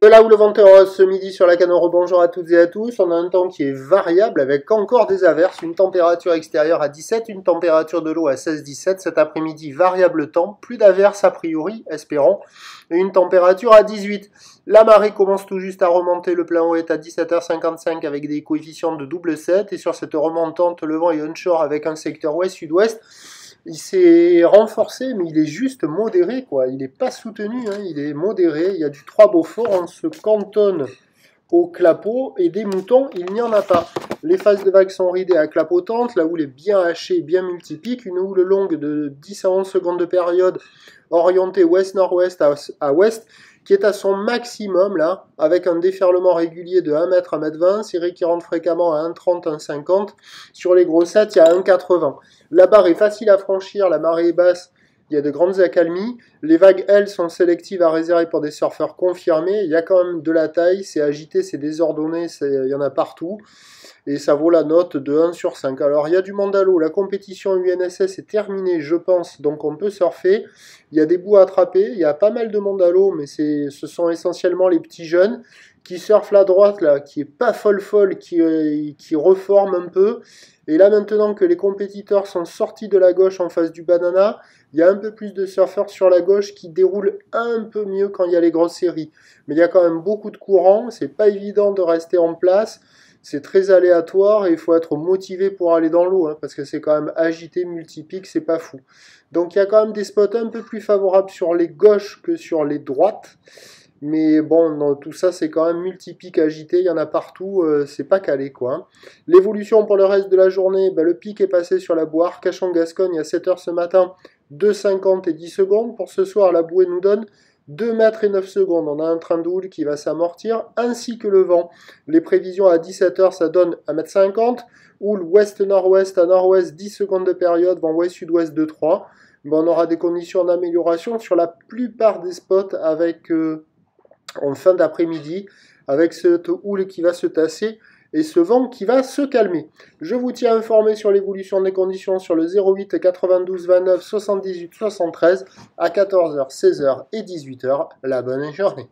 De là où le vent est rose ce midi sur la Canoro, bonjour à toutes et à tous. On a un temps qui est variable avec encore des averses, une température extérieure à 17, une température de l'eau à 16-17. Cet après-midi, variable temps, plus d'averses a priori, espérons, et une température à 18. La marée commence tout juste à remonter, le plein eau est à 17h55 avec des coefficients de double 7 et sur cette remontante, le vent est onshore avec un secteur ouest-sud-ouest. Il s'est renforcé, mais il est juste modéré, quoi. Il n'est pas soutenu, hein, il est modéré. Il y a du 3 Beaufort, on se cantonne au clapot, et des moutons, il n'y en a pas. Les phases de vagues sont ridées à clapotantes, la houle est bien hachée, bien multipique, une houle longue de 10 à 11 secondes de période, orientée ouest-nord-ouest à ouest, qui est à son maximum, là, avec un déferlement régulier de 1 mètre à 1,20 m, série qui rentre fréquemment à 1,30, 1,50. Sur les grossettes, il y a 1,80. La barre est facile à franchir, la marée est basse, il y a de grandes accalmies. Les vagues, elles, sont sélectives à réserver pour des surfeurs confirmés. Il y a quand même de la taille, c'est agité, c'est désordonné, il y en a partout. Et ça vaut la note de 1 sur 5. Alors, il y a du monde à l'eau. La compétition UNSS est terminée, je pense, donc on peut surfer. Il y a des bouts à attraper. Il y a pas mal de monde à l'eau, mais ce sont essentiellement les petits jeunes qui surfent la droite, là, qui est pas folle, qui reforme un peu. Et là, maintenant que les compétiteurs sont sortis de la gauche en face du banana, il y a un peu plus de surfeurs sur la gauche qui déroulent un peu mieux quand il y a les grosses séries. Mais il y a quand même beaucoup de courants. C'est pas évident de rester en place. C'est très aléatoire et il faut être motivé pour aller dans l'eau, hein, parce que c'est quand même agité, multipique, c'est pas fou. Donc il y a quand même des spots un peu plus favorables sur les gauches que sur les droites. Mais bon, dans tout ça, c'est quand même multipique agité, il y en a partout, c'est pas calé, quoi. Hein. L'évolution pour le reste de la journée, le pic est passé sur la bouée Arcachon-Gascogne à 7h ce matin, 2,50 et 10 secondes. Pour ce soir, la bouée nous donne 2 mètres et 9 secondes. On a un train de houle qui va s'amortir, ainsi que le vent. Les prévisions à 17h, ça donne 1,50 m. Houle ouest-nord-ouest à nord-ouest, 10 secondes de période, vent ouest-sud-ouest de 3. On aura des conditions d'amélioration sur la plupart des spots avec... en fin d'après-midi, avec cette houle qui va se tasser et ce vent qui va se calmer. Je vous tiens informé sur l'évolution des conditions sur le 08 92 29 78 73 à 14h, 16h et 18h. La bonne journée.